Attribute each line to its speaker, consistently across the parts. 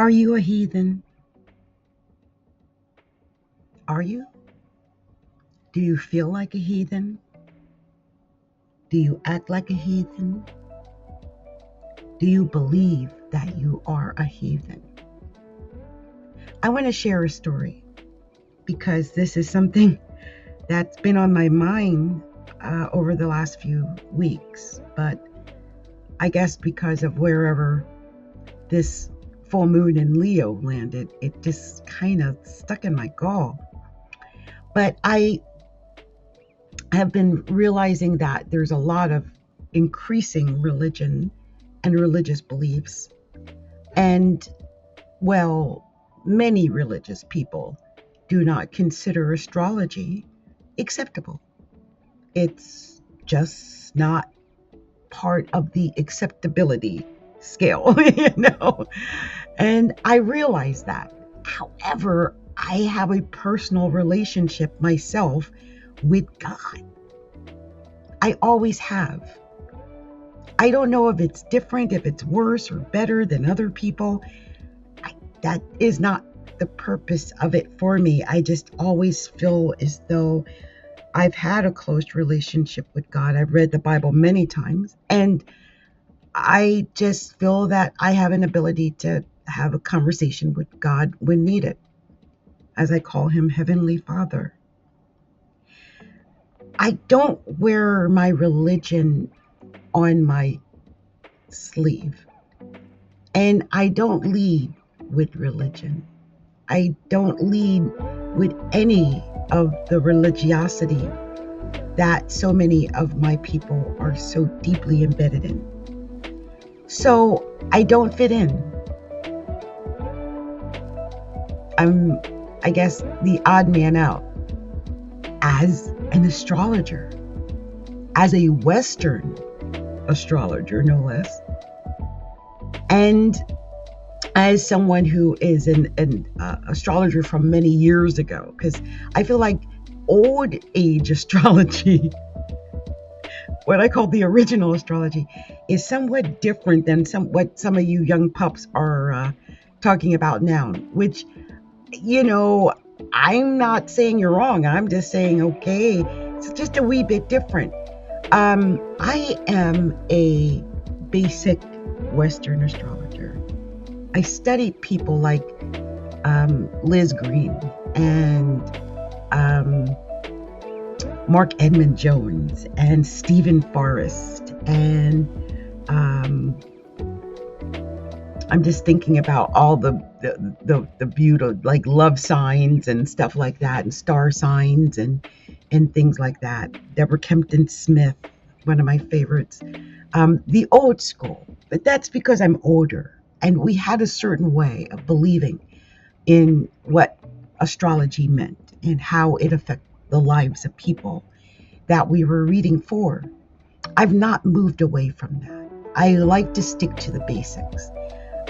Speaker 1: Are you a heathen? Are you? Do you feel like a heathen? Do you act like a heathen? Do you believe that you are a heathen? I want to share a story because this is something that's been on my mind over the last few weeks. But I guess because of wherever this full moon in Leo landed, it just kind of stuck in my gall. But I have been realizing that there's a lot of increasing religion and religious beliefs. And, well, many religious people do not consider astrology acceptable. It's just not part of the acceptability scale, And I realize that. However, I have a personal relationship myself with God. I always have. I don't know if it's different, if it's worse or better than other people. That is not the purpose of it for me. I just always feel as though I've had a close relationship with God. I've read the Bible many times, and I just feel that I have an ability to have a conversation with God when needed, as I call him Heavenly Father. I don't wear my religion on my sleeve, and I don't lead with religion. I don't lead with any of the religiosity that so many of my people are so deeply embedded in. So I don't fit in. I'm, I guess, the odd man out as an astrologer, as a Western astrologer, no less, and as someone who is an astrologer from many years ago, because I feel like old age astrology, what I call the original astrology, is somewhat different than what some of you young pups are talking about now, which, I'm not saying you're wrong. I'm just saying, okay, it's just a wee bit different. I am a basic Western astrologer. I study people like Liz Green and Mark Edmund Jones and Stephen Forrest, and I'm just thinking about all the beauty, like love signs and stuff like that, and star signs and things like that. Deborah Kempton Smith, one of my favorites. The old school, but that's because I'm older, and we had a certain way of believing in what astrology meant and how it affected the lives of people that we were reading for. I've not moved away from that. I like to stick to the basics.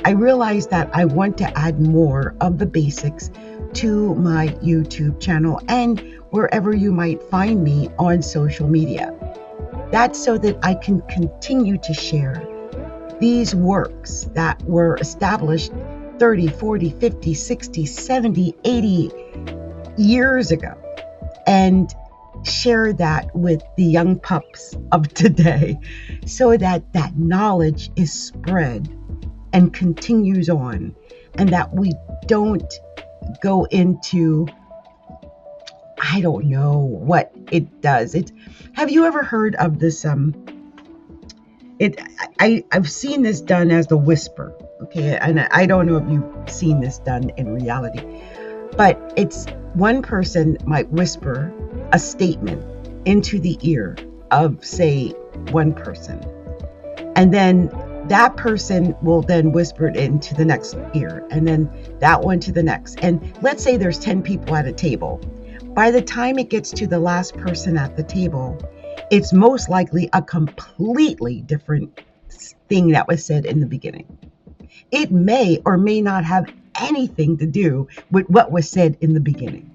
Speaker 1: I realize that I want to add more of the basics to my YouTube channel and wherever you might find me on social media. That's so that I can continue to share these works that were established 30, 40, 50, 60, 70, 80 years ago, and share that with the young pups of today so that that knowledge is spread and continues on, and that we don't go into, I don't know what it does. Have you ever heard of this? I've seen this done as the whisper, okay? And I don't know if you've seen this done in reality, but it's one person might whisper a statement into the ear of, say, one person, and then that person will then whisper it into the next ear, and then that one to the next. And let's say there's 10 people at a table. By the time it gets to the last person at the table, it's most likely a completely different thing that was said in the beginning. It may or may not have anything to do with what was said in the beginning.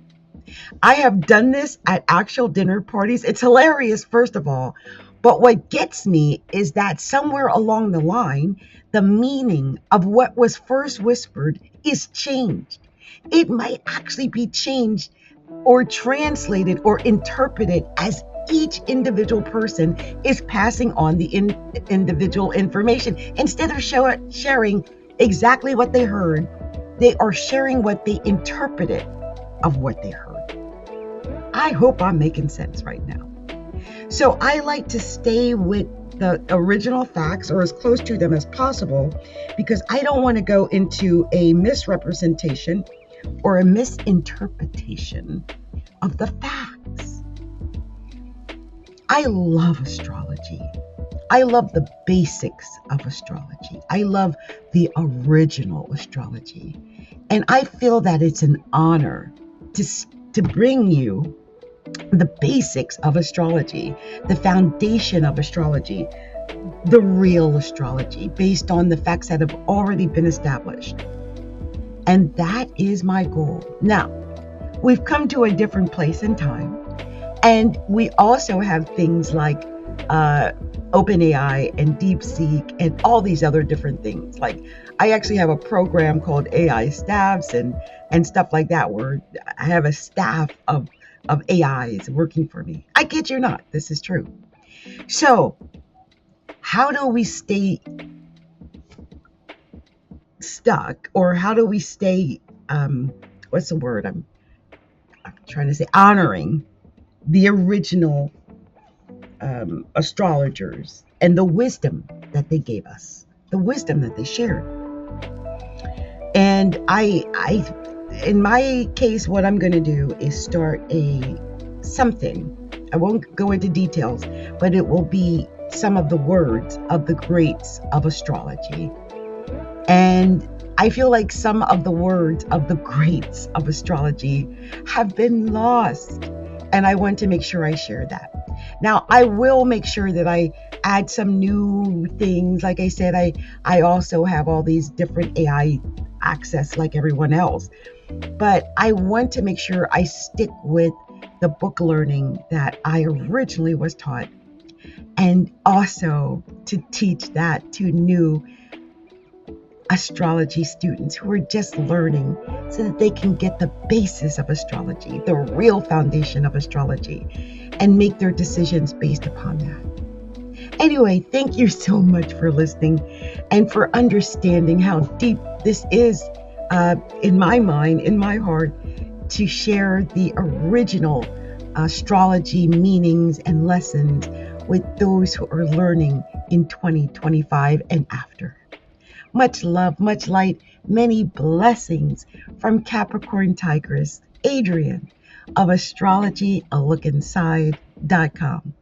Speaker 1: I have done this at actual dinner parties. It's hilarious, first of all, But what gets me is that somewhere along the line, the meaning of what was first whispered is changed. It might actually be changed or translated or interpreted as each individual person is passing on the individual information. Instead of sharing exactly what they heard, they are sharing what they interpreted of what they heard. I hope I'm making sense right now. So I like to stay with the original facts or as close to them as possible because I don't want to go into a misrepresentation or a misinterpretation of the facts. I love astrology. I love the basics of astrology. I love the original astrology. And I feel that it's an honor to bring you the basics of astrology, the foundation of astrology, the real astrology based on the facts that have already been established. And that is my goal. Now, we've come to a different place in time, and we also have things like OpenAI and DeepSeek and all these other different things. Like I actually have a program called AI Staffs and stuff like that where I have a staff of AIs working for me. I kid you not, this is true. So how do we stay stuck, or how do we stay, what's the word I'm trying to say, honoring the original astrologers and the wisdom that they gave us, the wisdom that they shared. And I in my case, what I'm going to do is start something. I won't go into details, but it will be some of the words of the greats of astrology. And I feel like some of the words of the greats of astrology have been lost. And I want to make sure I share that. Now, I will make sure that I add some new things. Like I said, I also have all these different AI access like everyone else. But I want to make sure I stick with the book learning that I originally was taught, and also to teach that to new astrology students who are just learning so that they can get the basis of astrology, the real foundation of astrology, and make their decisions based upon that. Anyway, thank you so much for listening and for understanding how deep this is in my mind, in my heart, to share the original astrology meanings and lessons with those who are learning in 2025 and after. Much love, much light, many blessings from Capricorntigress, Adrienne of astrologyalookinside.com.